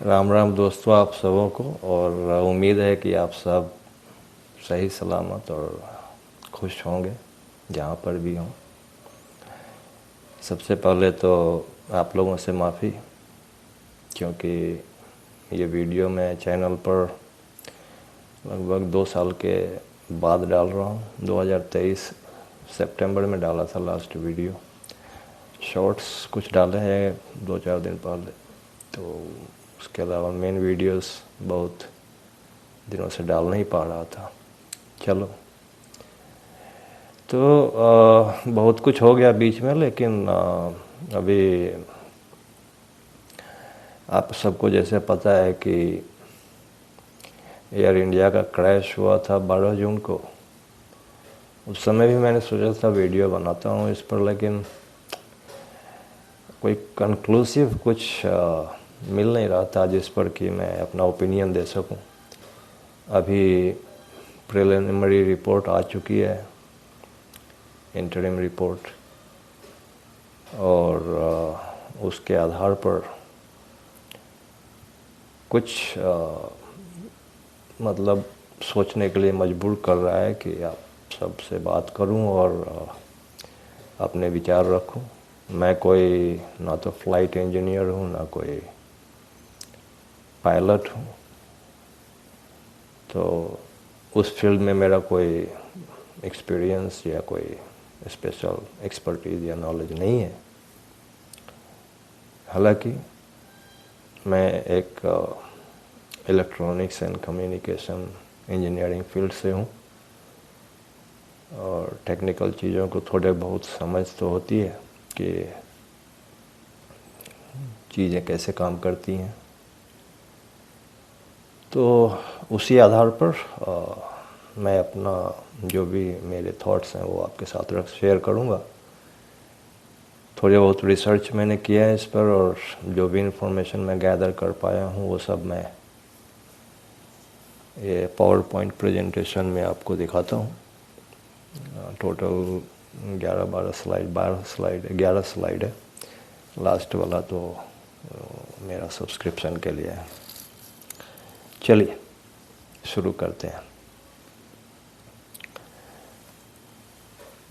राम राम दोस्तों आप सबों को। और उम्मीद है कि आप सब सही सलामत और खुश होंगे जहाँ पर भी हों। सबसे पहले तो आप लोगों से माफ़ी, क्योंकि ये वीडियो मैं चैनल पर लगभग 2 साल के बाद डाल रहा हूँ। 2023 सितंबर में डाला था लास्ट वीडियो। शॉर्ट्स कुछ डाले हैं 2-4 दिन पहले, तो उसके अलावा मेन वीडियोस बहुत दिनों से डाल नहीं पा रहा था। चलो, तो बहुत कुछ हो गया बीच में, लेकिन अभी आप सबको जैसे पता है कि एयर इंडिया का क्रैश हुआ था 12 जून को। उस समय भी मैंने सोचा था वीडियो बनाता हूँ इस पर, लेकिन कोई कंक्लूसिव कुछ मिल नहीं रहा था जिस पर कि मैं अपना ओपिनियन दे सकूं। अभी प्रिलिमिनरी रिपोर्ट आ चुकी है, इंटरिम रिपोर्ट, और उसके आधार पर कुछ मतलब सोचने के लिए मजबूर कर रहा है कि आप सबसे बात करूं और अपने विचार रखूं। मैं कोई ना तो फ्लाइट इंजीनियर हूं, ना कोई पायलट हूं, तो उस फील्ड में मेरा कोई एक्सपीरियंस या कोई स्पेशल एक्सपर्टीज़ या नॉलेज नहीं है। हालांकि मैं एक electronics and communication engineering field से हूँ, और टेक्निकल चीज़ों को थोड़े बहुत समझ तो होती है कि चीज़ें कैसे काम करती हैं। तो उसी आधार पर मैं अपना जो भी मेरे थॉट्स हैं वो आपके साथ शेयर करूँगा। थोड़े बहुत रिसर्च मैंने किया है इस पर, और जो भी इंफॉर्मेशन मैं गैदर कर पाया हूँ वो सब मैं ये पावर पॉइंट प्रेजेंटेशन में आपको दिखाता हूँ। टोटल 11 स्लाइड है। लास्ट वाला तो मेरा सब्सक्रिप्शन के लिए है। चलिए शुरू करते हैं।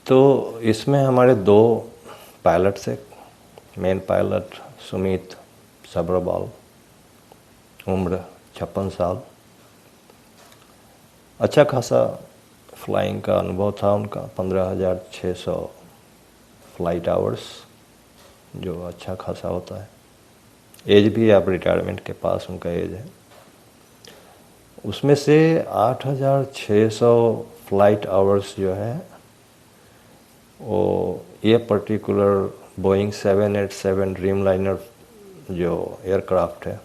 तो इसमें हमारे 2 पायलट्स हैं। मेन पायलट सुमित सब्रवाल, उम्र 56 साल। अच्छा खासा फ्लाइंग का अनुभव था उनका, 15,600 फ्लाइट आवर्स, जो अच्छा खासा होता है। एज भी आप रिटायरमेंट के पास उनका एज है। उसमें से 8,600 फ्लाइट आवर्स जो है वो ये पर्टिकुलर बोइंग 787 ड्रीमलाइनर जो एयरक्राफ्ट है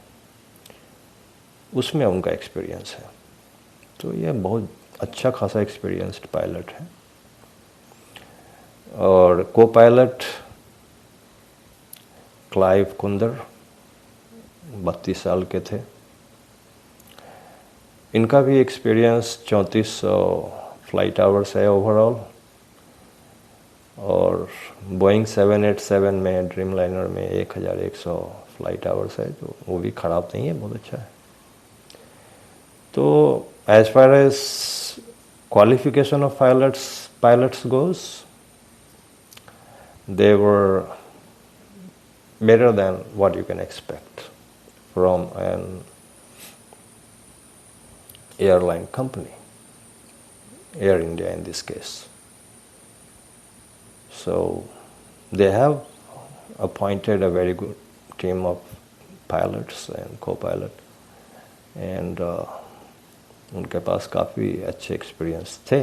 उसमें उनका एक्सपीरियंस है। तो ये बहुत अच्छा खासा एक्सपीरियंस्ड पायलट है। और को पायलट क्लाइव कुंदर 32 साल के थे। इनका भी एक्सपीरियंस 3400 फ्लाइट आवर्स है ओवरऑल, और बोइंग 787 में ड्रीमलाइनर में 1100 फ्लाइट आवर्स है, तो वो भी ख़राब नहीं है, बहुत अच्छा है। तो as far as qualification of pilots goes, they were better than what you can expect from an airline company, Air India in this case. So they have appointed a very good team of pilots and co-pilot, and उनके पास काफ़ी अच्छे experience थे।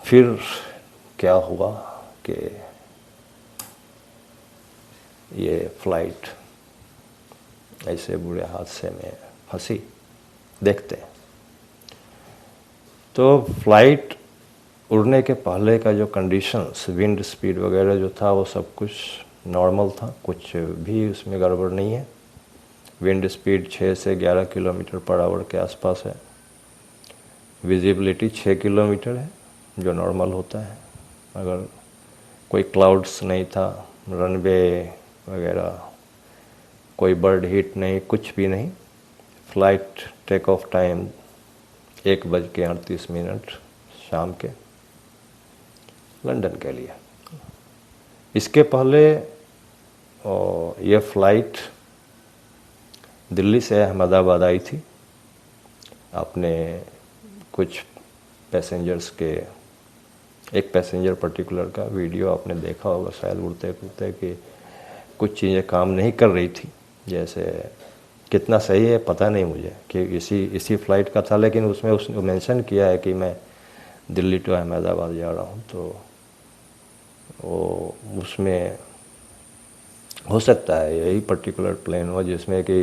फिर क्या हुआ कि ये flight ऐसे बुरे हादसे में फंसी। देखते हैं। तो फ्लाइट उड़ने के पहले का जो कंडीशंस, विंड स्पीड वगैरह जो था वो सब कुछ नॉर्मल था, कुछ भी उसमें गड़बड़ नहीं है। विंड स्पीड 6 से 11 किलोमीटर पर आवर के आसपास है। विजिबिलिटी 6 किलोमीटर है, जो नॉर्मल होता है। अगर कोई क्लाउड्स नहीं था, रनवे वगैरह कोई बर्ड हीट नहीं, कुछ भी नहीं। फ्लाइट टेक ऑफ टाइम 1:38 शाम के, लंदन के लिए। इसके पहले ये फ़्लाइट दिल्ली से अहमदाबाद आई थी। आपने कुछ पैसेंजर्स के, एक पैसेंजर पर्टिकुलर का वीडियो आपने देखा होगा शायद, उड़ते उड़ते कि कुछ चीज़ें काम नहीं कर रही थी। जैसे कितना सही है पता नहीं मुझे कि इसी फ़्लाइट का था, लेकिन उसमें उसने मेंशन किया है कि मैं दिल्ली टू अहमदाबाद जा रहा हूँ। तो वो उसमें हो सकता है यही पर्टिकुलर प्लेन हो जिसमें कि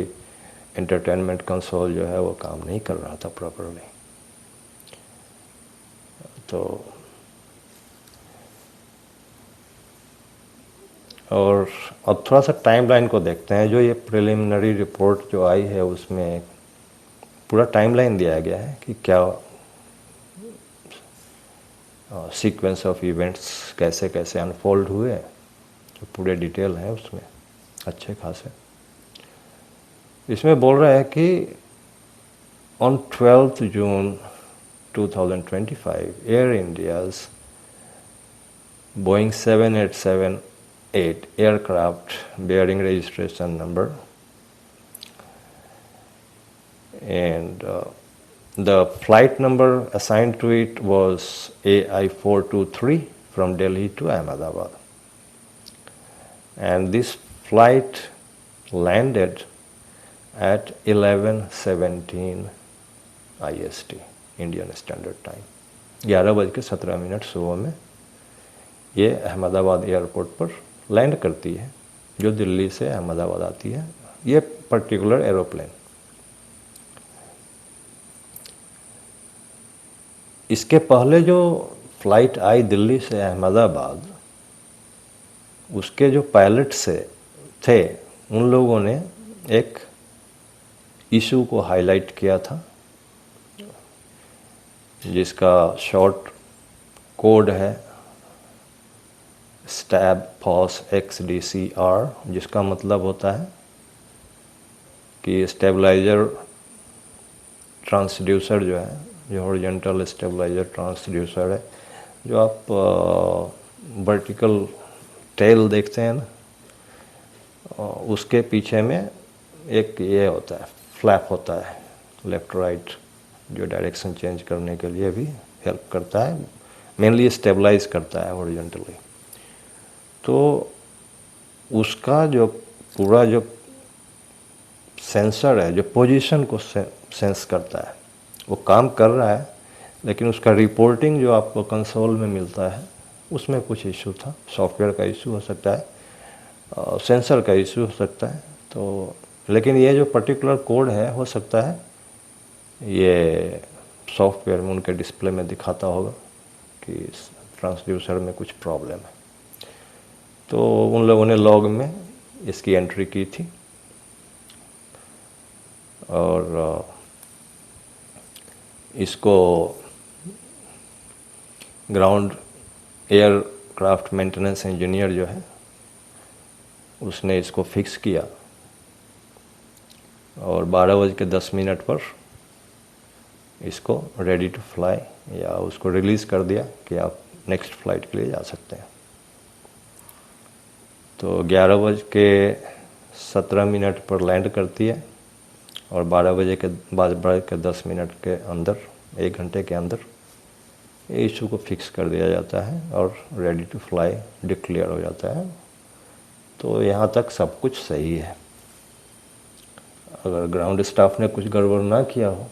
एंटरटेनमेंट कंसोल जो है वो काम नहीं कर रहा था प्रॉपरली। तो और अब थोड़ा सा टाइमलाइन को देखते हैं। जो ये प्रिलिमिनरी रिपोर्ट जो आई है उसमें पूरा टाइमलाइन दिया गया है कि क्या सीक्वेंस ऑफ इवेंट्स कैसे कैसे अनफोल्ड हुए, जो पूरे डिटेल है उसमें अच्छे खासे। इसमें बोल रहा है कि on 12th June 2025 air India's Boeing 7878 aircraft bearing registration number and the flight number assigned to it was AI423 from Delhi to Ahmedabad. And this flight landed at 11:17 IST, Indian Standard Time. 11:17 सुबह में ये Ahmedabad airport पर land करती है, जो दिल्ली से अहमदाबाद आती है ये पर्टिकुलर एरोप्लेन। इसके पहले जो फ्लाइट आई दिल्ली से अहमदाबाद, उसके जो पायलट से थे उन लोगों ने एक इशू को हाईलाइट किया था, जिसका शॉर्ट कोड है स्टैब फॉस XDCR, जिसका मतलब होता है कि स्टेबलाइजर ट्रांसड्यूसर जो है, जो हॉरिजॉन्टल स्टेबलाइजर ट्रांसड्यूसर है, जो आप वर्टिकल टेल देखते हैं ना, उसके पीछे में एक ये होता है, फ्लैप होता है लेफ्ट राइट, जो डायरेक्शन चेंज करने के लिए भी हेल्प करता है, मेनली स्टेबलाइज करता है हॉरिजॉन्टली। तो उसका जो पूरा जो सेंसर है, जो पोजीशन को सेंस करता है, वो काम कर रहा है, लेकिन उसका रिपोर्टिंग जो आपको कंसोल में मिलता है उसमें कुछ इशू था। सॉफ्टवेयर का इशू हो सकता है, सेंसर का इशू हो सकता है। तो लेकिन ये जो पर्टिकुलर कोड है, हो सकता है ये सॉफ्टवेयर में उनके डिस्प्ले में दिखाता होगा कि ट्रांसड्यूसर में कुछ प्रॉब्लम है। तो उन लोगों ने लॉग में इसकी एंट्री की थी और इसको ग्राउंड एयरक्राफ्ट मेंटेनेंस इंजीनियर जो है उसने इसको फिक्स किया और 12:10 पर इसको रेडी टू फ्लाई या उसको रिलीज़ कर दिया कि आप नेक्स्ट फ्लाइट के लिए जा सकते हैं। तो 11:17 पर लैंड करती है और 12:10 के अंदर, 1 घंटे के अंदर ये इशू को फिक्स कर दिया जाता है और रेडी टू फ्लाई डिक्लेयर हो जाता है। तो यहाँ तक सब कुछ सही है। अगर ग्राउंड स्टाफ ने कुछ गड़बड़ ना किया हो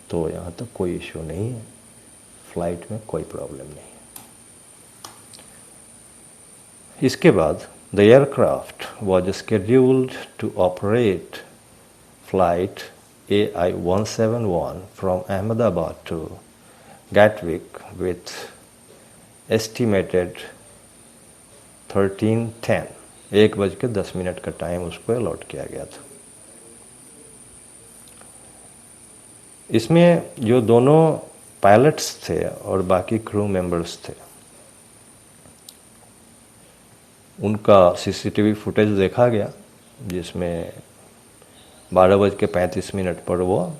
तो यहाँ तक कोई इशू नहीं है, फ्लाइट में कोई प्रॉब्लम नहीं है। इसके बाद the aircraft was scheduled to operate flight AI171 from Ahmedabad to Gatwick with estimated 13:10, 1:10 का टाइम उसको अलॉट किया गया था। इसमें जो दोनों पायलट्स थे और बाकी क्रू मेंबर्स थे, उनका CCTV फुटेज देखा गया, जिसमें 12:35 पर वो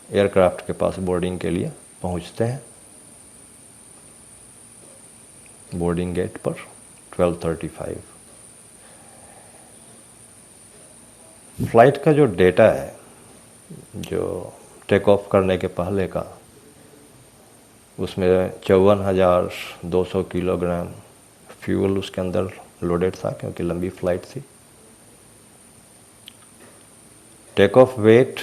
एयरक्राफ्ट के पास बोर्डिंग के लिए पहुंचते हैं, बोर्डिंग गेट पर 12:35। फ्लाइट का जो डेटा है, जो टेक ऑफ करने के पहले का, उसमें 54,200 किलोग्राम फ्यूल उसके अंदर लोडेड था, क्योंकि लंबी फ्लाइट थी। Take off weight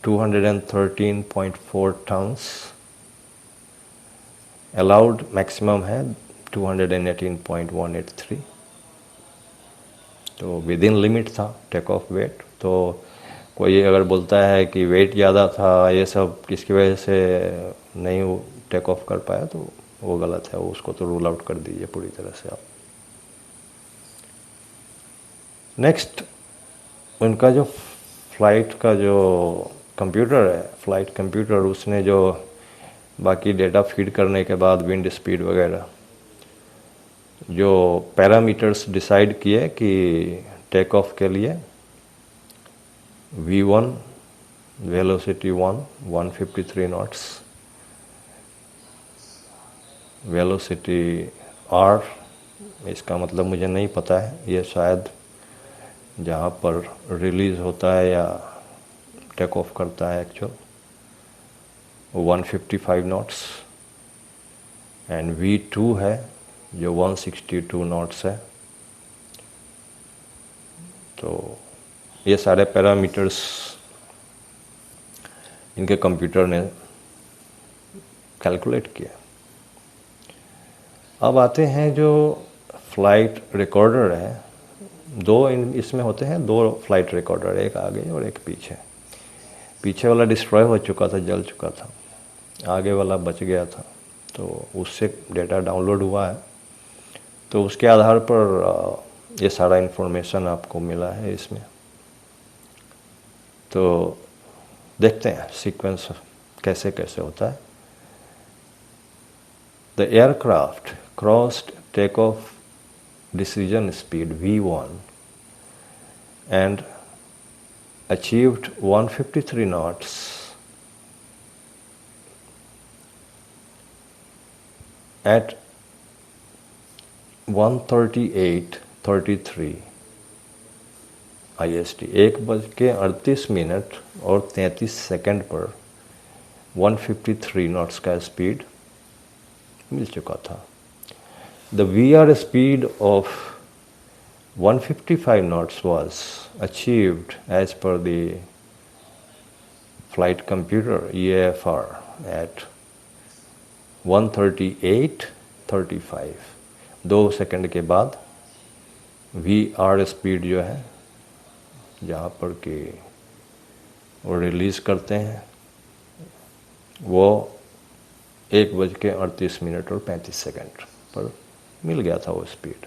213.4 tons, allowed maximum है 218.183, तो विद इन लिमिट था टेक ऑफ वेट। तो कोई अगर बोलता है कि वेट ज़्यादा था, ये सब किसकी वजह से नहीं टेक ऑफ कर पाया, तो वो गलत है, उसको तो रूल आउट कर दीजिए पूरी तरह से आप। नेक्स्ट, उनका जो फ्लाइट का जो कंप्यूटर है, फ्लाइट कंप्यूटर, उसने जो बाकी डेटा फीड करने के बाद विंड स्पीड वगैरह जो पैरामीटर्स डिसाइड किए कि टेक ऑफ के लिए V1 velocity 153 knots, velocity R, इसका मतलब मुझे नहीं पता है, ये शायद जहाँ पर रिलीज़ होता है या टेक ऑफ करता है एक्चुअल, 155 नॉट्स, एंड V2 है जो 162 नॉट्स है। तो ये सारे पैरामीटर्स इनके कंप्यूटर ने कैलकुलेट किया। अब आते हैं जो फ्लाइट रिकॉर्डर है, दो इसमें होते हैं, दो फ्लाइट रिकॉर्डर, एक आगे और एक पीछे। पीछे वाला डिस्ट्रॉय हो चुका था, जल चुका था, आगे वाला बच गया था, तो उससे डेटा डाउनलोड हुआ है। तो उसके आधार पर ये सारा इन्फॉर्मेशन आपको मिला है इसमें। तो देखते हैं सीक्वेंस कैसे कैसे होता है। The aircraft crossed take off decision speed V1 and achieved 153 knots at 1:38:33 IST, 1:38:33 पर 153 नॉट्स का स्पीड मिल चुका था। The VR speed of 155 knots was achieved as per the flight computer EAFR at 1:38:35। 2 second के बाद VR स्पीड जो है, जहाँ पर कि वो रिलीज़ करते हैं, वो 1:38:35 पर मिल गया था वो स्पीड।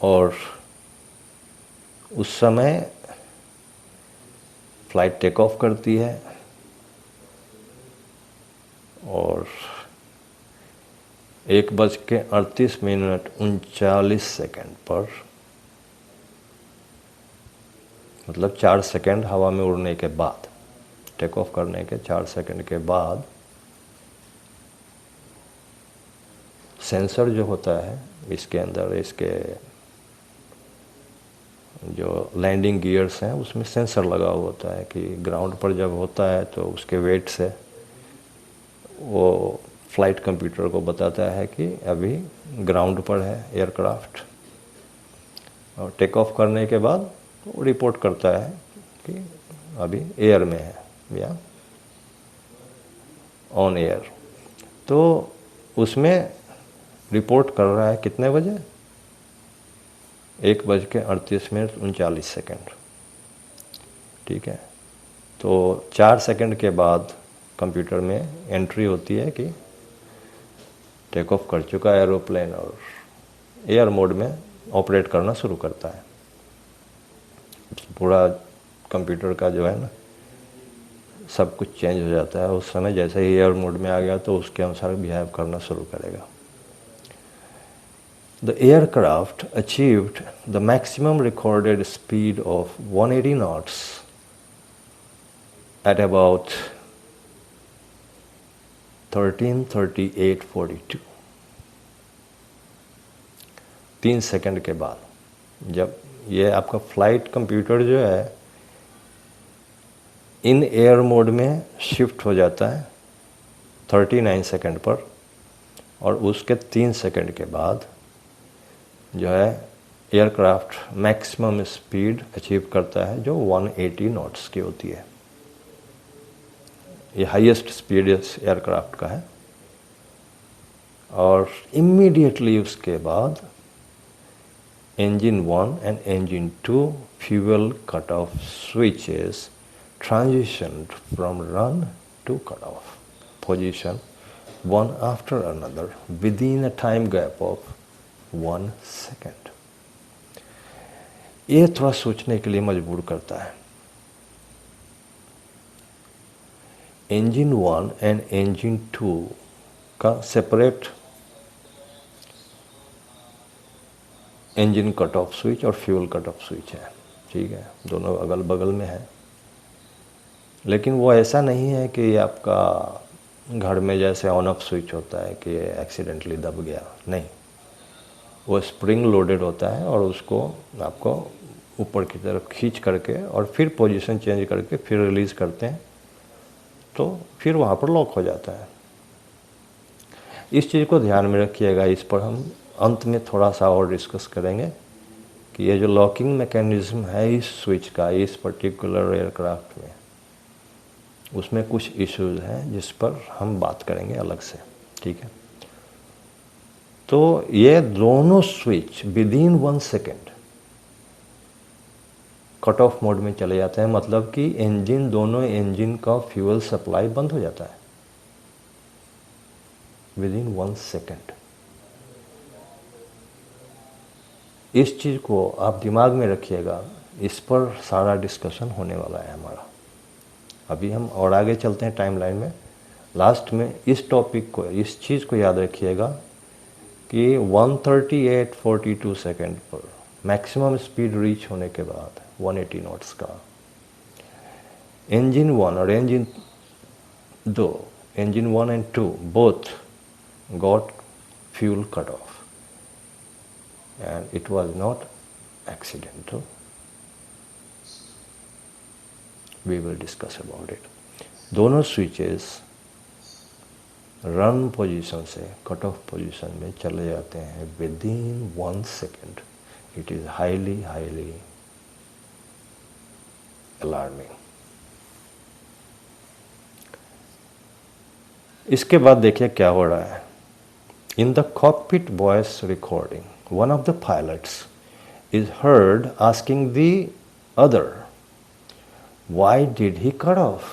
और उस समय फ्लाइट टेक ऑफ करती है और 1:38:39 पर, मतलब 4 सेकंड हवा में उड़ने के बाद, टेक ऑफ करने के 4 सेकंड के बाद, सेंसर जो होता है इसके अंदर, इसके जो लैंडिंग गियर्स हैं उसमें सेंसर लगा हुआ होता है कि ग्राउंड पर जब होता है तो उसके वेट से वो फ्लाइट कंप्यूटर को बताता है कि अभी ग्राउंड पर है एयरक्राफ्ट, और टेक ऑफ करने के बाद वो रिपोर्ट करता है कि अभी एयर में है या ऑन एयर। तो उसमें रिपोर्ट कर रहा है कितने बजे, 1:38:39। ठीक है, तो 4 सेकंड के बाद कंप्यूटर में एंट्री होती है कि टेक ऑफ कर चुका है एरोप्लेन, और एयर मोड में ऑपरेट करना शुरू करता है। पूरा कंप्यूटर का जो है ना, सब कुछ चेंज हो जाता है उस समय। जैसे ही एयर मोड में आ गया तो उसके अनुसार बिहेव करना शुरू करेगा। the aircraft achieved the maximum recorded speed of 180 knots at about 13:38:42. 3 second के बाद जब ये आपका फ्लाइट कंप्यूटर जो है इन एयर मोड में शिफ्ट हो जाता है 39 सेकंड पर, और उसके 3 सेकंड के बाद जो है एयरक्राफ्ट मैक्सिमम स्पीड अचीव करता है जो 180 नॉट्स की होती है। ये हाईएस्ट स्पीड इस एयरक्राफ्ट का है। और इमीडिएटली उसके बाद engine 1 and engine 2 fuel cutoff switches transitioned from run to cutoff position one after another within a time gap of 1 second. ये थोड़ा सोचने के लिए मजबूर करता है। engine 1 and engine 2 का separate engine cut off switch और फ्यूल कट ऑफ स्विच है, ठीक है, दोनों अगल बगल में है। लेकिन वो ऐसा नहीं है कि आपका घर में जैसे ऑन ऑफ स्विच होता है कि एक्सीडेंटली दब गया, नहीं, वो स्प्रिंग लोडेड होता है और उसको आपको ऊपर की तरफ खींच करके और फिर पोजीशन चेंज करके फिर रिलीज़ करते हैं, तो फिर वहाँ पर लॉक हो जाता है। इस चीज़ को ध्यान में रखिएगा। इस पर हम अंत में थोड़ा सा और डिस्कस करेंगे कि ये जो लॉकिंग मैकेनिज्म है इस स्विच का इस पर्टिकुलर एयरक्राफ्ट में, उसमें कुछ इश्यूज हैं जिस पर हम बात करेंगे अलग से, ठीक है। तो ये दोनों switch with in 1 second cut off mode में चले जाते हैं, मतलब कि दोनों इंजन का फ्यूल सप्लाई बंद हो जाता है विद इन 1 सेकेंड। इस चीज़ को आप दिमाग में रखिएगा, इस पर सारा डिस्कशन होने वाला है हमारा। अभी हम और आगे चलते हैं टाइमलाइन में। लास्ट में इस टॉपिक को, इस चीज़ को याद रखिएगा कि 138:42 सेकेंड पर मैक्सिमम स्पीड रीच होने के बाद 180 नॉट्स का इंजन 1 और engine 2, engine 1 and 2 both got fuel cut off and it was not accidental. We will discuss about it. दोनों स्विचेस रन पोजीशन से कट ऑफ पोजीशन में चले जाते हैं with in 1 second. It is highly alarming. इसके बाद देखिए क्या हो रहा है। In the cockpit voice recording one of the pilots is heard asking the other, why did he cut off?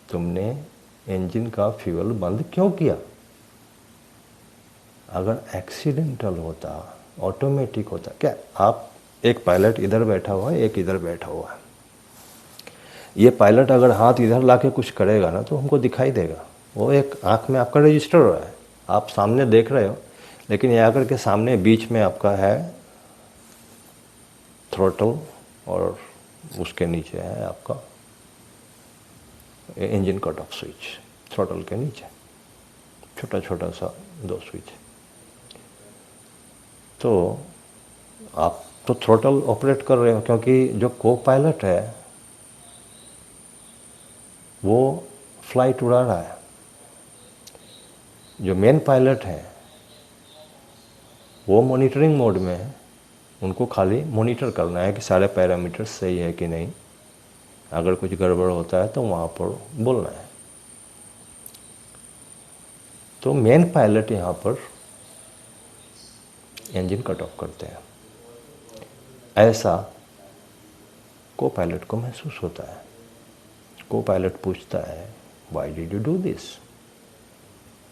तुमने इंजन का फ्यूल बंद क्यों किया? अगर एक्सीडेंटल होता, ऑटोमेटिक होता, क्या आप एक पायलट इधर बैठा हुआ है, एक इधर बैठा हुआ है, ये पायलट अगर हाथ इधर लाके कुछ करेगा ना तो हमको दिखाई देगा, वो एक आंख में आपका रजिस्टर हो रहा है, आप सामने देख रहे हो, लेकिन ये आकर के सामने बीच में आपका है थ्रोटल और उसके नीचे है आपका engine cut off switch. Throttle के नीचे छोटा छोटा सा 2 स्विच। तो आप तो थ्रोटल ऑपरेट कर रहे हो, क्योंकि जो को पायलट है वो फ्लाइट उड़ा रहा है। जो मेन पायलट है वो मॉनिटरिंग मोड में है, उनको खाली मॉनिटर करना है कि सारे पैरामीटर्स सही है कि नहीं, अगर कुछ गड़बड़ होता है तो वहाँ पर बोलना है। तो मेन पायलट यहाँ पर इंजन कट ऑफ करते हैं, ऐसा को पायलट को महसूस होता है। को पायलट पूछता है, why did you do this,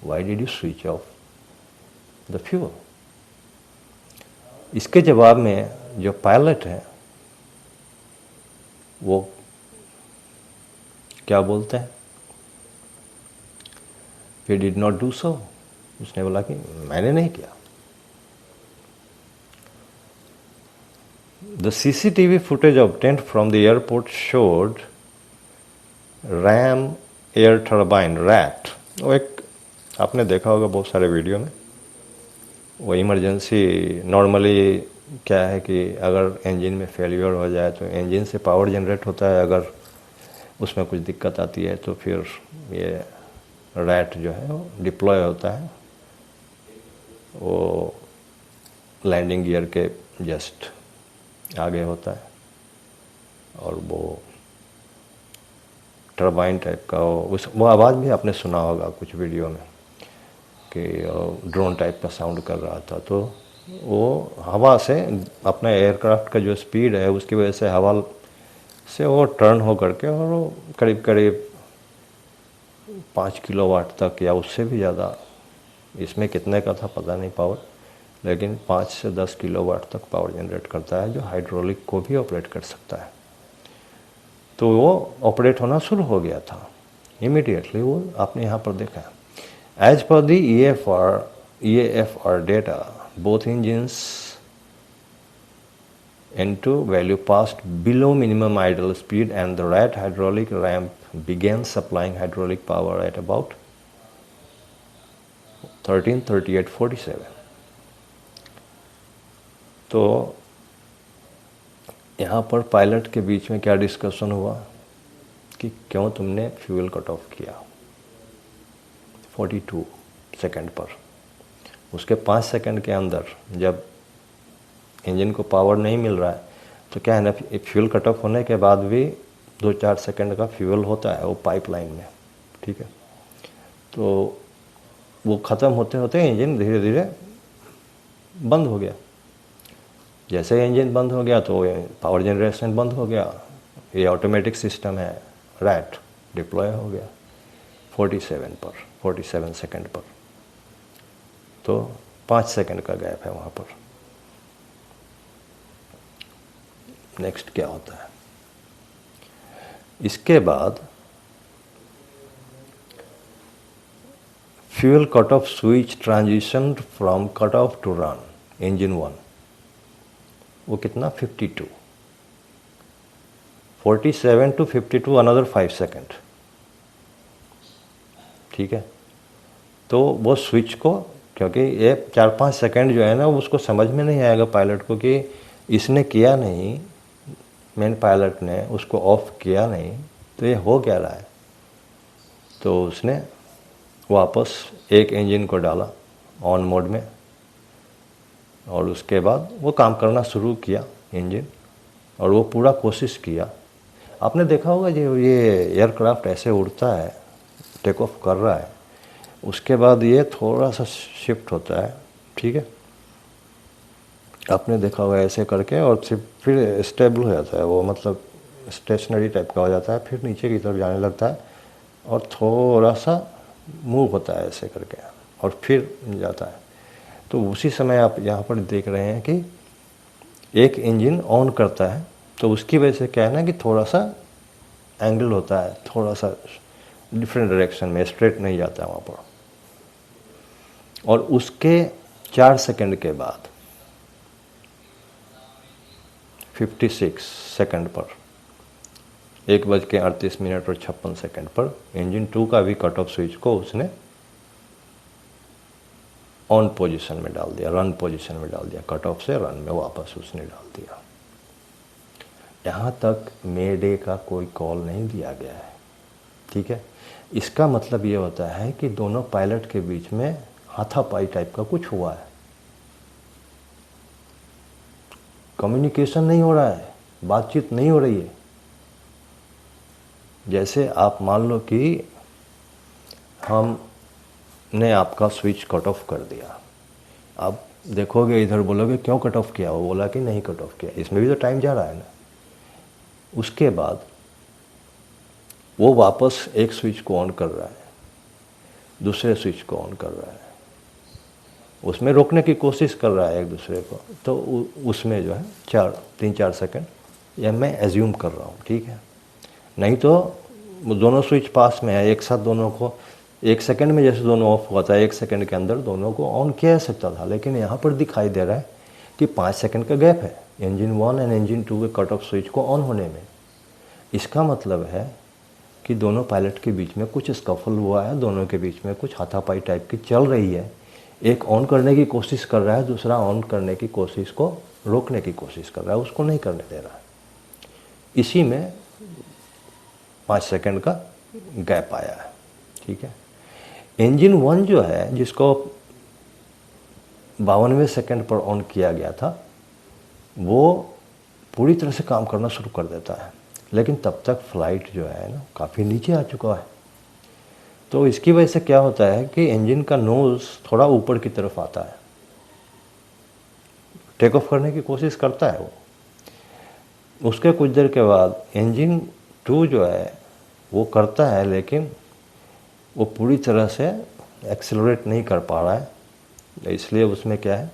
why did you switch off the fuel. इसके जवाब में जो पायलट है वो क्या बोलते हैं, we did not do so. उसने बोला कि मैंने नहीं किया, The CCTV footage obtained from the airport showed RAM air turbine rat, वो एक आपने देखा होगा बहुत सारे वीडियो में। वो इमरजेंसी नॉर्मली क्या है कि अगर इंजन में फेलियर हो जाए तो इंजन से पावर जनरेट होता है, अगर उसमें कुछ दिक्कत आती है तो फिर ये रैट जो है वो डिप्लॉय होता है, वो लैंडिंग गियर के जस्ट आगे होता है और वो टर्बाइन टाइप का वो आवाज़ भी आपने सुना होगा कुछ वीडियो में कि ड्रोन टाइप का साउंड कर रहा था। तो वो हवा से अपना एयरक्राफ्ट का जो स्पीड है उसकी वजह से हवा से वो टर्न हो करके और वो करीब करीब 5 किलोवाट तक या उससे भी ज़्यादा, इसमें कितने का था पता नहीं पावर, लेकिन 5 से 10 किलोवाट तक पावर जनरेट करता है, जो हाइड्रोलिक को भी ऑपरेट कर सकता है। तो वो ऑपरेट होना शुरू हो गया था इमीडिएटली, वो आपने यहाँ पर देखा। As per the EAFR data both engines N2 value passed below minimum idle speed and the RAT hydraulic ramp began supplying hydraulic power at about 13:38:47। तो यहाँ पर पायलट के बीच में क्या डिस्कशन हुआ कि क्यों तुमने फ्यूल कट ऑफ किया 42 सेकंड पर। उसके 5 सेकंड के अंदर जब इंजन को पावर नहीं मिल रहा है तो क्या है ना, फ्यूल कट ऑफ होने के बाद भी 2-4 सेकंड का फ्यूल होता है वो पाइपलाइन में, ठीक है। तो वो ख़त्म होते होते इंजन धीरे धीरे बंद हो गया। जैसे इंजन बंद हो गया तो पावर जनरेशन बंद हो गया। ये ऑटोमेटिक सिस्टम है, रैट डिप्लॉय हो गया 47 सेकंड पर। तो 5 सेकंड का गैप है वहाँ पर। नेक्स्ट क्या होता है इसके बाद, fuel cut off switch transition from cut off to run engine 1, वो कितना 52, 47 to 52 अनदर 5 सेकंड, ठीक है। तो वो स्विच को, क्योंकि ये 4-5 सेकंड जो है ना उसको समझ में नहीं आएगा पायलट को कि इसने किया नहीं, मेन पायलट ने उसको ऑफ किया नहीं, तो ये हो क्या रहा है। तो उसने वापस एक इंजन को डाला ऑन मोड में और उसके बाद वो काम करना शुरू किया इंजन, और वो पूरा कोशिश किया। आपने देखा होगा जो ये एयरक्राफ्ट ऐसे उड़ता है, टेक ऑफ कर रहा है, उसके बाद ये थोड़ा सा शिफ्ट होता है, ठीक है। आपने देखा होगा ऐसे करके और फिर स्टेबल हो जाता है वो, मतलब स्टेशनरी टाइप का हो जाता है, फिर नीचे की तरफ जाने लगता है और थोड़ा सा मूव होता है ऐसे करके और फिर जाता है। तो उसी समय आप यहाँ पर देख रहे हैं कि एक इंजन ऑन करता है तो उसकी वजह से क्या है ना कि थोड़ा सा एंगल होता है, थोड़ा सा डिफरेंट डायरेक्शन में, स्ट्रेट नहीं जाता है वहाँ पर। और उसके 4 सेकंड के बाद 56 सेकंड पर 1:38 और 56 सेकंड पर इंजन 2 का भी कट ऑफ स्विच को उसने ऑन पोजीशन में डाल दिया, रन पोजीशन में डाल दिया, कट ऑफ से रन में वापस उसने डाल दिया। यहाँ तक मेडे का कोई कॉल नहीं दिया गया है, ठीक है। इसका मतलब ये होता है कि दोनों पायलट के बीच में हाथापाई टाइप का कुछ हुआ है, कम्युनिकेशन नहीं हो रहा है, बातचीत नहीं हो रही है। जैसे आप मान लो कि हमने आपका स्विच कट ऑफ कर दिया, आप देखोगे इधर बोलोगे क्यों कट ऑफ किया, वो बोला कि नहीं कट ऑफ किया, इसमें भी तो टाइम जा रहा है ना। उसके बाद वो वापस एक स्विच को ऑन कर रहा है, दूसरे स्विच को ऑन कर रहा है, उसमें रोकने की कोशिश कर रहा है एक दूसरे को। तो उसमें जो है 3-4 सेकंड, यह मैं एज्यूम कर रहा हूँ, ठीक है। नहीं तो दोनों स्विच पास में है, एक साथ दोनों को 1 सेकंड में जैसे दोनों ऑफ हुआ था 1 सेकंड के अंदर दोनों को ऑन किया जा सकता था, लेकिन यहाँ पर दिखाई दे रहा है कि 5 सेकंड का गैप है। इंजन 1 एंड इंजन 2 के कट ऑफ स्विच को ऑन होने में। इसका मतलब है कि दोनों पायलट के बीच में कुछ स्कफल हुआ है, दोनों के बीच में कुछ हाथापाई टाइप की चल रही है। एक ऑन करने की कोशिश कर रहा है, दूसरा ऑन करने की कोशिश को रोकने की कोशिश कर रहा है, उसको नहीं करने दे रहा है। इसी में 5 सेकंड का गैप आया है। ठीक है, इंजन 1 जो है जिसको 52वें सेकंड पर ऑन किया गया था, वो पूरी तरह से काम करना शुरू कर देता है, लेकिन तब तक फ्लाइट जो है ना काफ़ी नीचे आ चुका है। तो इसकी वजह से क्या होता है कि इंजन का नोज़ थोड़ा ऊपर की तरफ आता है, टेक ऑफ करने की कोशिश करता है वो। उसके कुछ देर के बाद इंजन 2 जो है वो करता है, लेकिन वो पूरी तरह से एक्सेलरेट नहीं कर पा रहा है, इसलिए उसमें क्या है,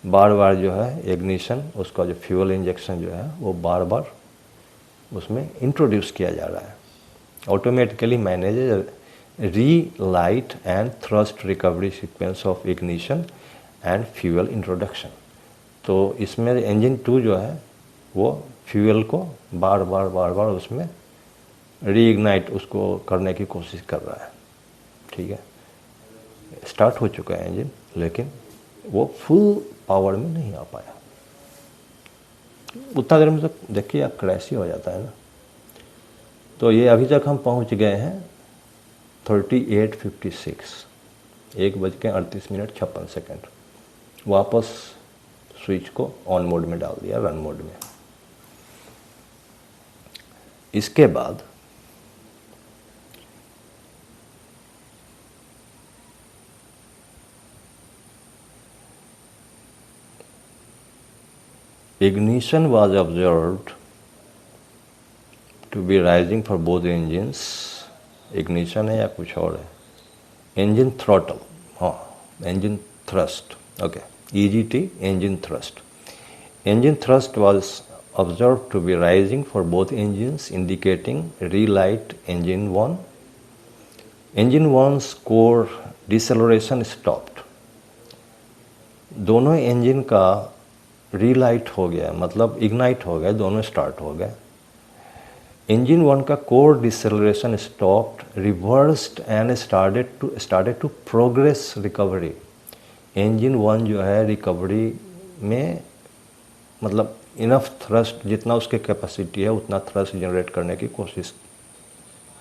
बार बार जो है इग्निशन, उसका जो फ्यूल इंजेक्शन जो है वो बार बार उसमें इंट्रोड्यूस किया जा रहा है। Automatically manage relight and thrust recovery sequence of ignition and fuel introduction. तो इसमें इंजन 2 जो है वो फ्यूल को बार बार उसमें रीइग्नाइट उसको करने की कोशिश कर रहा है। ठीक है, स्टार्ट हो चुका है इंजन, लेकिन वो फुल पावर में नहीं आ पाया। उतना देर में तो देखिए आप क्रैश ही हो जाता है ना। तो ये अभी तक हम पहुंच गए हैं 38:56, 1:38:56। वापस स्विच को ऑन मोड में डाल दिया, रन मोड में। इसके बाद ignition was observed to be rising for both engines। ignition है या कुछ और है? engine throttle, हाँ, engine thrust, okay, EGT, engine thrust। engine thrust was observed to be rising for both engines, indicating relight engine 1। engine 1's core deceleration stopped। दोनों engine का रीलाइट हो गया, मतलब इग्नाइट हो गया, दोनों स्टार्ट हो गए। इंजन 1 का core deceleration stopped, reversed and started to progress recovery. Engine 1 जो है रिकवरी में मतलब इनफ थ्रस्ट, जितना उसके कैपेसिटी है उतना थ्रस्ट जनरेट करने की कोशिश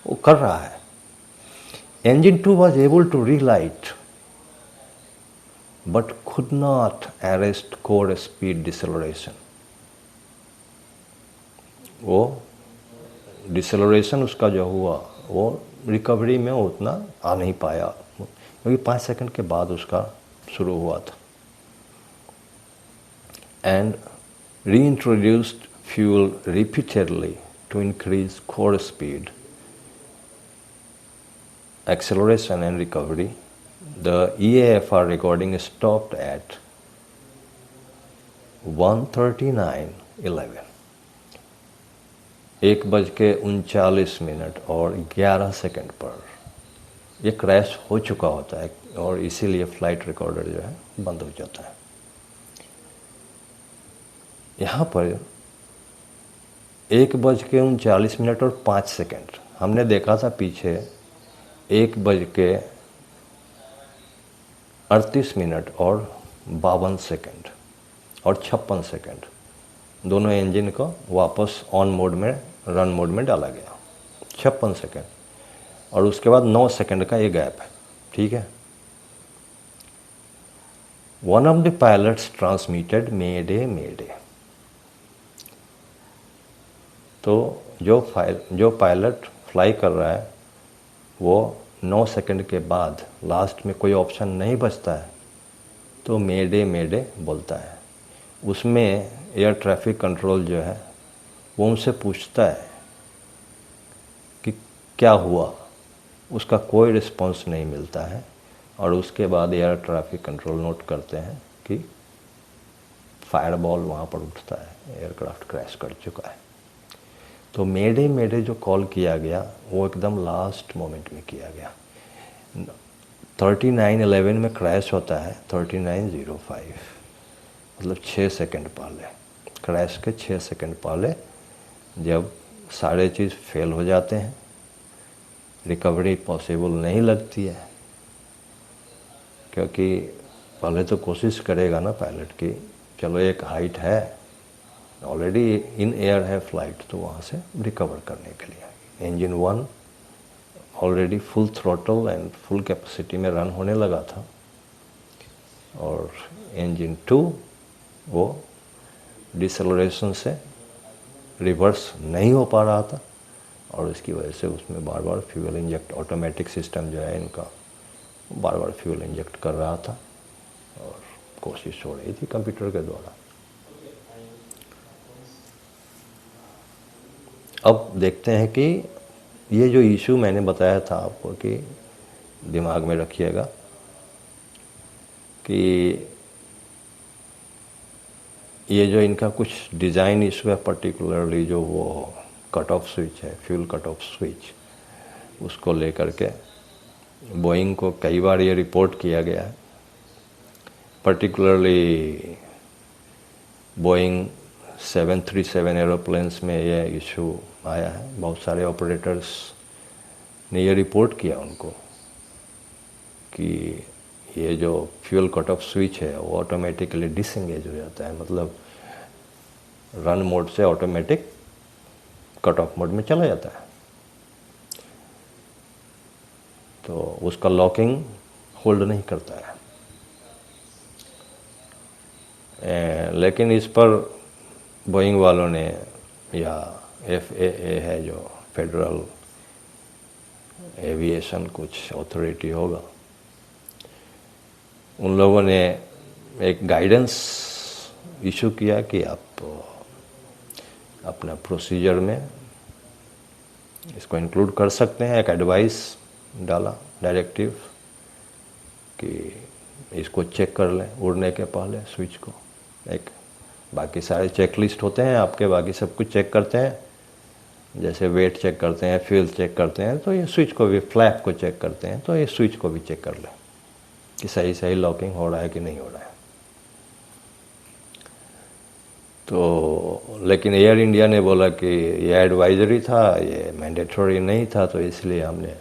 वो कर रहा है। Engine 2 was able to relight but could not arrest core speed deceleration। वो डिसेलरेशन उसका जो हुआ वो रिकवरी में उतना आ नहीं पाया, क्योंकि 5 सेकंड के बाद उसका शुरू हुआ था। And reintroduced fuel repeatedly to increase core speed, acceleration and recovery। The EAFR recording stopped at 1:39:11, 1:39 और 11 सेकंड पर ये क्रैश हो चुका होता है, और इसीलिए फ्लाइट रिकॉर्डर जो है बंद हो जाता है। यहाँ पर 1:39 और 5 सेकंड हमने देखा था पीछे, 1:38 और 52 सेकंड और 56 सेकंड दोनों इंजन को वापस ऑन मोड में, रन मोड में डाला गया। 56 सेकंड और उसके बाद 9 सेकंड का ये गैप है। ठीक है, one of the pilots transmitted mayday mayday. तो जो पायलट फ्लाई कर रहा है वो 9 सेकंड के बाद लास्ट में कोई ऑप्शन नहीं बचता है तो मेडे मेडे बोलता है। उसमें एयर ट्रैफिक कंट्रोल जो है वो उनसे पूछता है कि क्या हुआ, उसका कोई रिस्पॉन्स नहीं मिलता है, और उसके बाद एयर ट्रैफिक कंट्रोल नोट करते हैं कि फायरबॉल वहाँ पर उठता है, एयरक्राफ्ट क्रैश कर चुका है। तो मेडे मेडे जो कॉल किया गया वो एकदम लास्ट मोमेंट में किया गया। 39:11 में क्रैश होता है, 39:05 मतलब 6 सेकंड पहले क्रैश के 6 सेकंड पहले जब सारे चीज़ फेल हो जाते हैं, रिकवरी पॉसिबल नहीं लगती है, क्योंकि पहले तो कोशिश करेगा ना पायलट की, चलो एक हाइट है, ऑलरेडी इन एयर है फ्लाइट, तो वहाँ से रिकवर करने के लिए engine 1 already full throttle and full capacity में रन होने लगा था, और इंजन 2 वो डिसेलरेशन से रिवर्स नहीं हो पा रहा था, और इसकी वजह से उसमें बार बार फ्यूल इंजेक्ट, ऑटोमेटिक सिस्टम जो है इनका बार बार फ्यूल इंजेक्ट कर रहा था और कोशिश हो रही थी कंप्यूटर के द्वारा। अब देखते हैं कि ये जो इशू मैंने बताया था आपको कि दिमाग में रखिएगा कि ये जो इनका कुछ डिज़ाइन इशू है, पर्टिकुलरली जो वो कट ऑफ स्विच है, फ्यूल कट ऑफ स्विच, उसको लेकर के बोइंग को कई बार ये रिपोर्ट किया गया है। पर्टिकुलरली बोइंग 737 एरोप्लेन्स में ये इशू आया है। बहुत सारे ऑपरेटर्स ने ये रिपोर्ट किया उनको कि ये जो फ्यूल कट ऑफ स्विच है वो ऑटोमेटिकली डिसएंगेज हो जाता है, मतलब रन मोड से ऑटोमेटिक कट ऑफ मोड में चला जाता है, तो उसका लॉकिंग होल्ड नहीं करता है। लेकिन इस पर बोइंग वालों ने, या FAA है जो फेडरल एविएशन कुछ अथॉरिटी होगा, उन लोगों ने एक गाइडेंस इशू किया कि आप अपना प्रोसीजर में इसको इंक्लूड कर सकते हैं। एक एडवाइस डाला, डायरेक्टिव, कि इसको चेक कर लें उड़ने के पहले स्विच को। एक बाकी सारे चेकलिस्ट होते हैं आपके, बाकी सब कुछ चेक करते हैं, जैसे वेट चेक करते हैं, फ्यूल चेक करते हैं, तो ये स्विच को भी, फ्लैप को चेक करते हैं, तो ये स्विच को भी चेक कर लें कि सही सही लॉकिंग हो रहा है कि नहीं हो रहा है। तो लेकिन एयर इंडिया ने बोला कि ये एडवाइजरी था, ये मैंडेटरी नहीं था, तो इसलिए हमने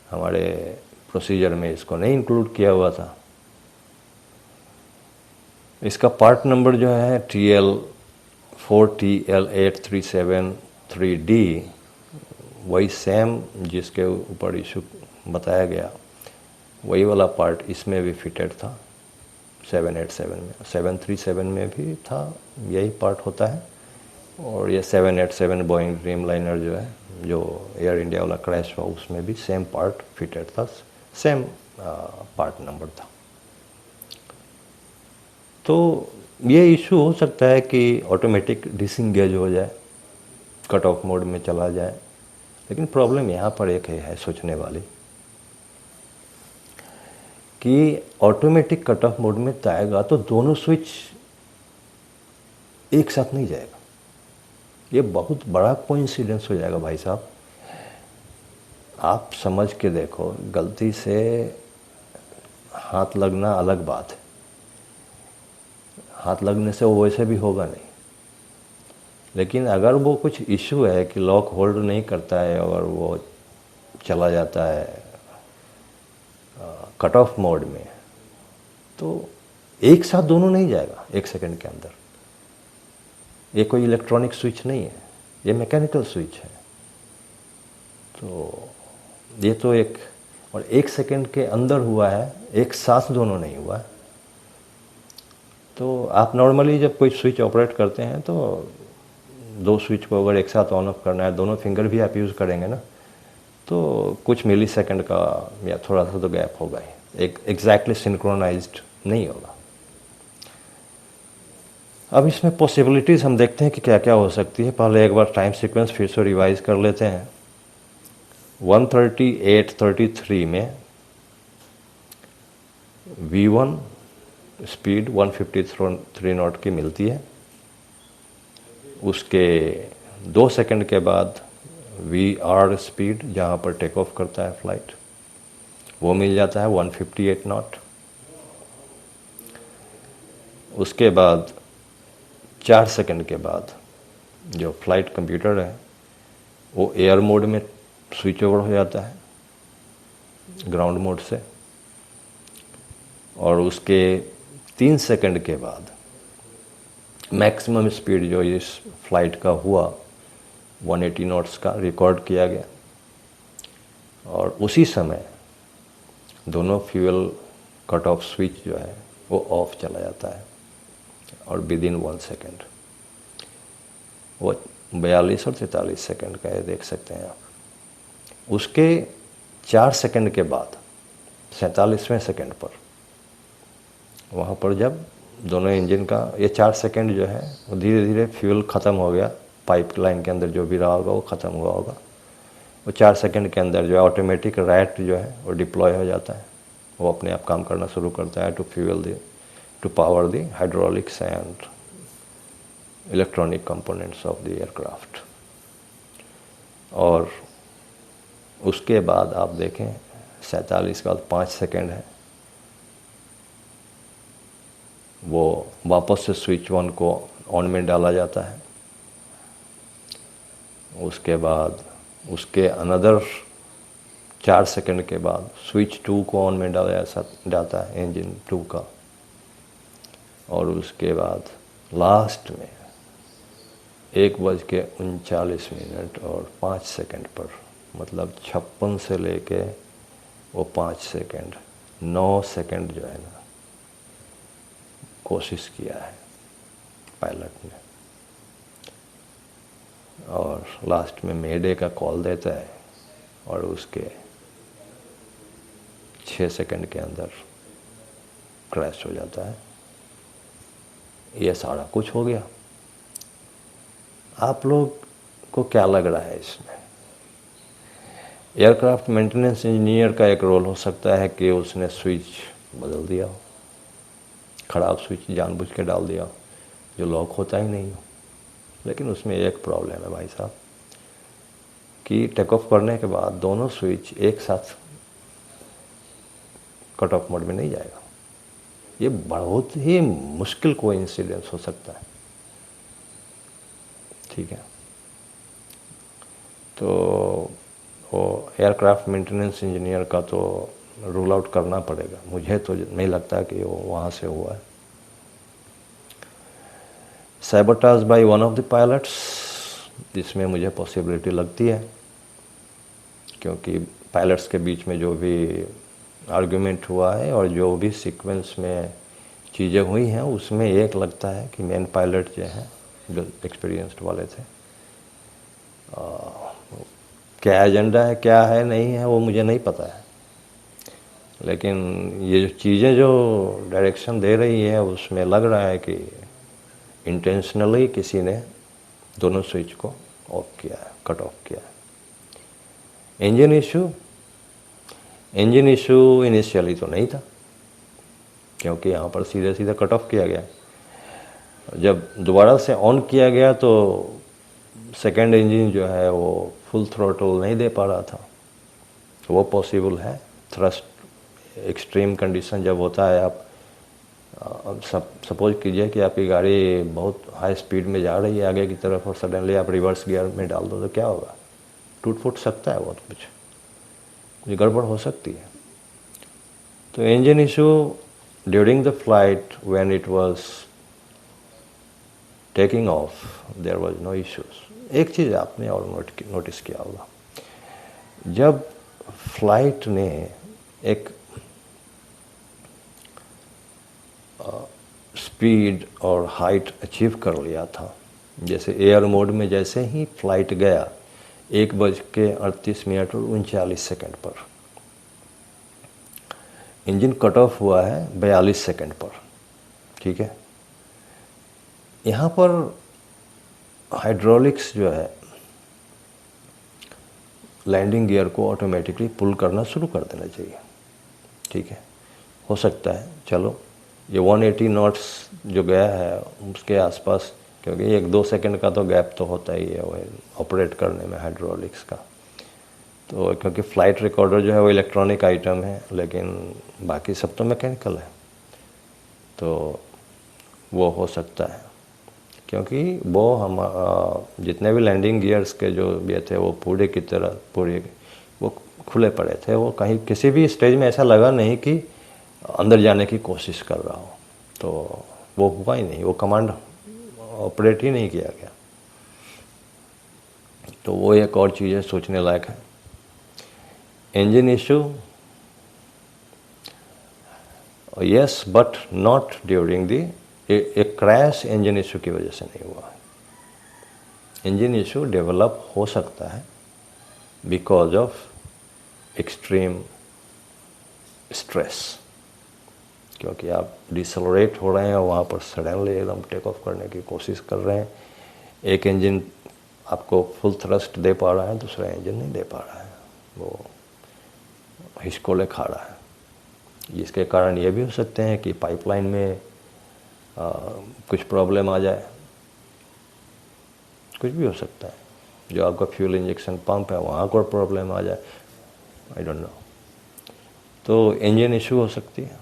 हमारे प्रोसीजर में इसको नहीं इंक्लूड किया हुआ था। इसका पार्ट नंबर जो है TL4TL8373D, वही सेम जिसके ऊपर इशू बताया गया, वही वाला पार्ट इसमें भी फिटेड था 787 में। 737 में भी था, यही पार्ट होता है, और ये 787 बोइंग ड्रीमलाइनर जो है, जो एयर इंडिया वाला क्रैश हुआ, उसमें भी सेम पार्ट फिटेड था, सेम पार्ट नंबर था। तो ये इशू हो सकता है कि ऑटोमेटिक डिसएंगेज हो जाए, कट ऑफ मोड में चला जाए, लेकिन प्रॉब्लम यहाँ पर एक है सोचने वाली कि ऑटोमेटिक कट ऑफ मोड में जाएगा तो दोनों स्विच एक साथ नहीं जाएगा। ये बहुत बड़ा कोइंसिडेंस हो जाएगा भाई साहब। आप समझ के देखो, गलती से हाथ लगना अलग बात है, हाथ लगने से वो वैसे भी होगा नहीं, लेकिन अगर वो कुछ इशू है कि लॉक होल्ड नहीं करता है और वो चला जाता है कट ऑफ मोड में, तो एक साथ दोनों नहीं जाएगा एक सेकंड के अंदर। ये कोई इलेक्ट्रॉनिक स्विच नहीं है, ये मैकेनिकल स्विच है। तो ये तो एक, और एक सेकंड के अंदर हुआ है, एक साथ दोनों नहीं हुआ है। तो आप नॉर्मली जब कोई स्विच ऑपरेट करते हैं तो दो स्विच को अगर एक साथ ऑन ऑफ करना है, दोनों फिंगर भी आप यूज़ करेंगे ना, तो कुछ मिली सेकेंड का या थोड़ा सा तो गैप होगा ही, एक एग्जैक्टली सिंक्रोनाइज्ड नहीं होगा। अब इसमें पॉसिबिलिटीज़ हम देखते हैं कि क्या क्या हो सकती है। पहले एक बार टाइम सीक्वेंस फिर से रिवाइज कर लेते हैं। 138:33 में V1 स्पीड 153 नॉट की मिलती है। उसके 2 सेकंड के बाद VR स्पीड, जहाँ पर टेक ऑफ करता है फ्लाइट, वो मिल जाता है 158 नॉट। उसके बाद 4 सेकंड के बाद जो फ्लाइट कंप्यूटर है वो एयर मोड में स्विच ओवर हो जाता है ग्राउंड मोड से, और उसके 3 सेकंड के बाद मैक्सिमम स्पीड जो इस फ्लाइट का हुआ 180 नॉट्स का रिकॉर्ड किया गया, और उसी समय दोनों फ्यूल कट ऑफ स्विच जो है वो ऑफ चला जाता है, और विद इन 1 सेकेंड वो 42 और 43 सेकंड का है, देख सकते हैं आप। उसके 4 सेकंड के बाद 47वें सेकंड पर वहाँ पर जब दोनों इंजन का ये 4 सेकंड जो है वो धीरे धीरे फ्यूल ख़त्म हो गया, पाइपलाइन के अंदर जो भी रहा होगा वो ख़त्म हुआ होगा, वो 4 सेकंड के अंदर जो है ऑटोमेटिक रैट जो है वो डिप्लॉय हो जाता है, वो अपने आप काम करना शुरू करता है to power the hydraulics and electronic components of the aircraft. और उसके बाद आप देखें 47 के बाद 5 सेकंड है, वो वापस से स्विच 1 को ऑन में डाला जाता है। उसके बाद उसके अनदर 4 सेकंड के बाद स्विच 2 को ऑन में डाला जाता है इंजन 2 का, और उसके बाद लास्ट में 1:39 और 5 सेकंड पर, मतलब 56 से लेके वो 5 सेकंड 9 सेकंड जो है ना कोशिश किया है पायलट ने, और लास्ट में मेडे का कॉल देता है, और उसके 6 सेकंड के अंदर क्रैश हो जाता है। ये सारा कुछ हो गया। आप लोग को क्या लग रहा है इसमें? एयरक्राफ्ट मेंटेनेंस इंजीनियर का एक रोल हो सकता है कि उसने स्विच बदल दिया हो, खराब स्विच जानबूझ के डाल दिया हो जो लॉक होता ही नहीं हो। लेकिन उसमें एक प्रॉब्लम है भाई साहब कि टेक ऑफ करने के बाद दोनों स्विच एक साथ कट ऑफ मोड में नहीं जाएगा। ये बहुत ही मुश्किल कोइंसिडेंस हो सकता है, ठीक है। तो वो एयरक्राफ्ट मेंटेनेंस इंजीनियर का तो रूल आउट करना पड़ेगा, मुझे तो नहीं लगता कि वो वहाँ से हुआ है। Sabotage by one of the pilots, जिसमें मुझे पॉसिबिलिटी लगती है, क्योंकि पायलट्स के बीच में जो भी आर्गुमेंट हुआ है और जो भी सीक्वेंस में चीज़ें हुई हैं उसमें एक लगता है कि मेन पायलट जो हैं जो एक्सपीरियंस्ड वाले थे, क्या एजेंडा है क्या है नहीं है वो मुझे नहीं पता है, लेकिन ये जो चीज़ें जो डायरेक्शन दे रही है उसमें लग रहा है कि इंटेंशनली किसी ने दोनों स्विच को ऑफ किया है, कट ऑफ किया है। इंजन इशू इनिशियली तो नहीं था, क्योंकि यहाँ पर सीधे सीधे कट ऑफ किया गया। जब दोबारा से ऑन किया गया तो सेकेंड इंजन जो है वो फुल थ्रोटल नहीं दे पा रहा था, वो पॉसिबल है। थ्रस्ट एक्सट्रीम कंडीशन जब होता है, आप सपोज कीजिए कि आपकी गाड़ी बहुत हाई स्पीड में जा रही है आगे की तरफ और सडनली आप रिवर्स गियर में डाल दो तो क्या होगा? टूट फूट सकता है, बहुत कुछ गड़बड़ हो सकती है। तो engine issue during the flight when it was taking off there was no issues. एक चीज़ आपने और नोटिस किया होगा, जब फ्लाइट ने एक स्पीड और हाइट अचीव कर लिया था, जैसे एयर मोड में जैसे ही फ्लाइट गया 1:38 और 39 सेकंड पर, इंजन कट ऑफ हुआ है 42 सेकंड पर, ठीक है। यहाँ पर हाइड्रोलिक्स जो है लैंडिंग गियर को ऑटोमेटिकली पुल करना शुरू कर देना चाहिए, ठीक है। हो सकता है चलो ये 180 नॉट्स जो गया है उसके आसपास, क्योंकि 1-2 सेकंड का तो गैप तो होता ही है वो ऑपरेट करने में हाइड्रोलिक्स का। तो क्योंकि फ़्लाइट रिकॉर्डर जो है वो इलेक्ट्रॉनिक आइटम है, लेकिन बाकी सब तो मैकेनिकल है, तो वो हो सकता है क्योंकि वो हम जितने भी लैंडिंग गियर्स के जो भी थे वो पूरे वो खुले पड़े थे। वो कहीं किसी भी स्टेज में ऐसा लगा नहीं कि अंदर जाने की कोशिश कर रहा हो, तो वो हुआ ही नहीं, वो कमांड ऑपरेट ही नहीं किया गया। तो वो एक और चीज़ है, सोचने लायक है। Engine issue, yes, but not during the एक क्रैश इंजन इशू की वजह से नहीं हुआ। इंजन इशू डेवलप हो सकता है बिकॉज ऑफ एक्सट्रीम स्ट्रेस, क्योंकि आप डिसलरेट हो रहे हैं और वहाँ पर सडनली एकदम टेक ऑफ करने की कोशिश कर रहे हैं। एक इंजन आपको फुल थ्रस्ट दे पा रहा है, दूसरा इंजन नहीं दे पा रहा है, वो हिचकोले खा रहा है। जिसके कारण ये भी हो सकते हैं कि पाइपलाइन में कुछ प्रॉब्लम आ जाए, कुछ भी हो सकता है। जो आपका फ्यूल इंजेक्शन पंप है वहाँ कोई प्रॉब्लम आ जाए, आई डोंट नो। तो इंजन इशू हो सकती है,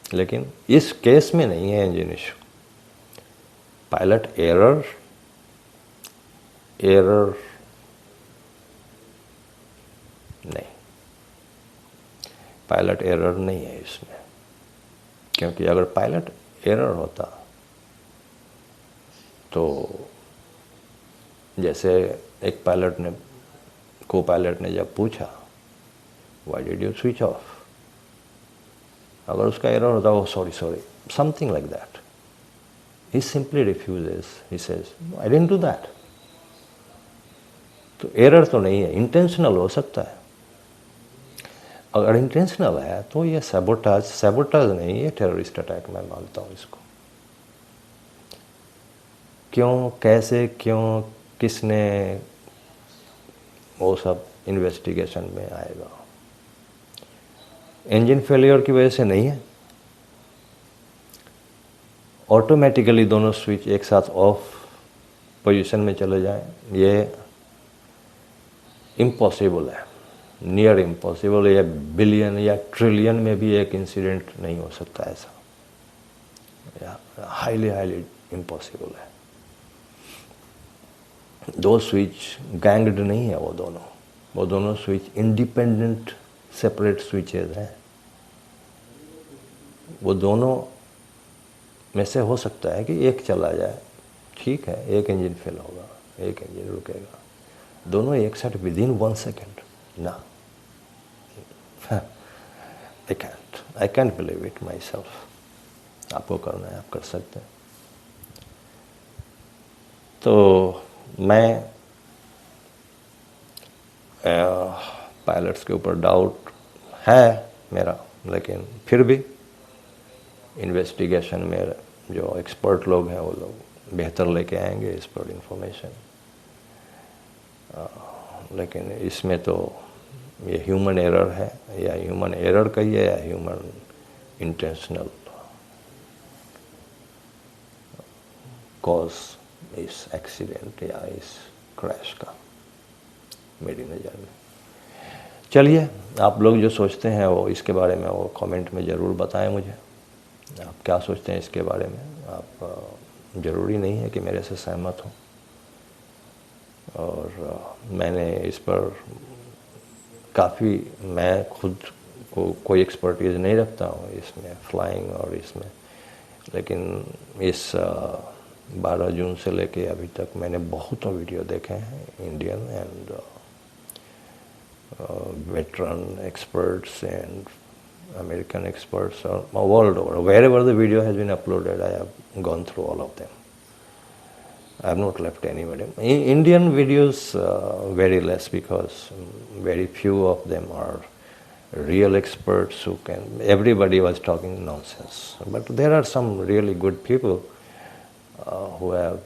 लेकिन इस केस में नहीं है इंजन इशू। पायलट एरर नहीं, पायलट एरर नहीं है इसमें। क्योंकि अगर पायलट एरर होता तो जैसे एक पायलट ने को पायलट ने जब पूछा why did you switch off, अगर उसका एरर होता वो sorry something like that, he simply refuses, he says I didn't do that. तो एरर तो नहीं है, इंटेंशनल हो सकता है। अगर इंटेंशनल है तो ये सैबोटाज नहीं, ये टेररिस्ट अटैक मैं मानता हूँ इसको। क्यों, कैसे, क्यों, किसने, वो सब इन्वेस्टिगेशन में आएगा। इंजन फेलियर की वजह से नहीं है। ऑटोमेटिकली दोनों स्विच एक साथ ऑफ पोजीशन में चले जाएं, ये इम्पॉसिबल है, नियर इम्पॉसिबल। या बिलियन या ट्रिलियन में भी एक इंसिडेंट नहीं हो सकता ऐसा, या हाईली इम्पॉसिबल है। दो स्विच गैंग्ड नहीं है, वो दोनों स्विच इंडिपेंडेंट सेपरेट स्विचेज हैं। वो दोनों में से हो सकता है कि एक चला जाए, ठीक है, एक इंजन फेल होगा, एक इंजन रुकेगा, दोनों एक साथ विद इन 1 सेकेंड ना। I can't believe it my self. आपको करना है, आप कर सकते हैं। तो मैं पायलट्स के ऊपर डाउट है मेरा, लेकिन फिर भी इन्वेस्टिगेशन में जो एक्सपर्ट लोग हैं वो लोग बेहतर लेके आएंगे इस पर इंफॉर्मेशन। लेकिन इसमें तो ये ह्यूमन एरर है, या ह्यूमन एरर कहिए या ह्यूमन इंटेंशनल कॉज इस एक्सीडेंट या इस क्रैश का, मेरी नज़र में। चलिए, आप लोग जो सोचते हैं वो इसके बारे में वो कमेंट में ज़रूर बताएं मुझे। आप क्या सोचते हैं इसके बारे में। आप ज़रूरी नहीं है कि मेरे से सहमत हो, और मैंने इस पर काफ़ी, मैं खुद को कोई एक्सपर्टीज़ नहीं रखता हूँ इसमें, फ्लाइंग और इसमें, लेकिन इस 12 जून से लेके अभी तक मैंने बहुत वीडियो देखे हैं, Indian and veteran experts and American experts or world over. Wherever the video has been uploaded, I have gone through all of them. I have not left anybody. Indian videos very less, because very few of them are real experts who can. Everybody was talking nonsense, but there are some really good people who have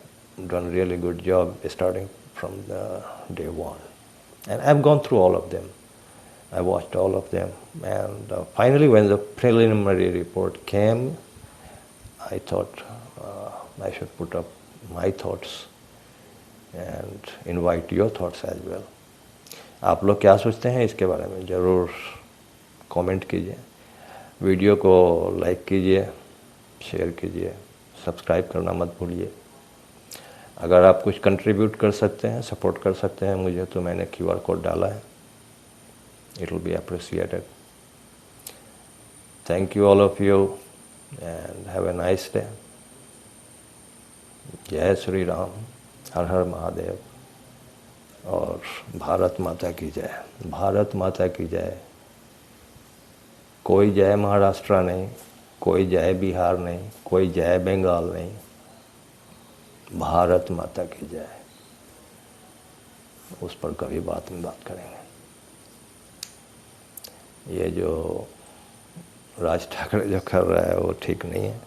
done really good job starting from the day one. And I've gone through all of them. I watched all of them. And finally, when the preliminary report came, I thought I should put up my thoughts and invite your thoughts as well. आप लोग क्या सोचते हैं इसके बारे में ज़रूर comment कीजिए, वीडियो को लाइक कीजिए, शेयर कीजिए, सब्सक्राइब करना मत भूलिए। अगर आप कुछ कंट्रीब्यूट कर सकते हैं, सपोर्ट कर सकते हैं मुझे, तो मैंने QR कोड डाला है, it will be appreciated. Thank you all of you and have a nice day. जय श्री राम, हर हर महादेव, और भारत माता की जय, भारत माता की जय। कोई जय महाराष्ट्र नहीं, कोई जय बिहार नहीं, कोई जय बंगाल नहीं, भारत माता की जय। उस पर कभी बात करेंगे। ये जो राज ठाकरे जो कर रहा है वो ठीक नहीं है।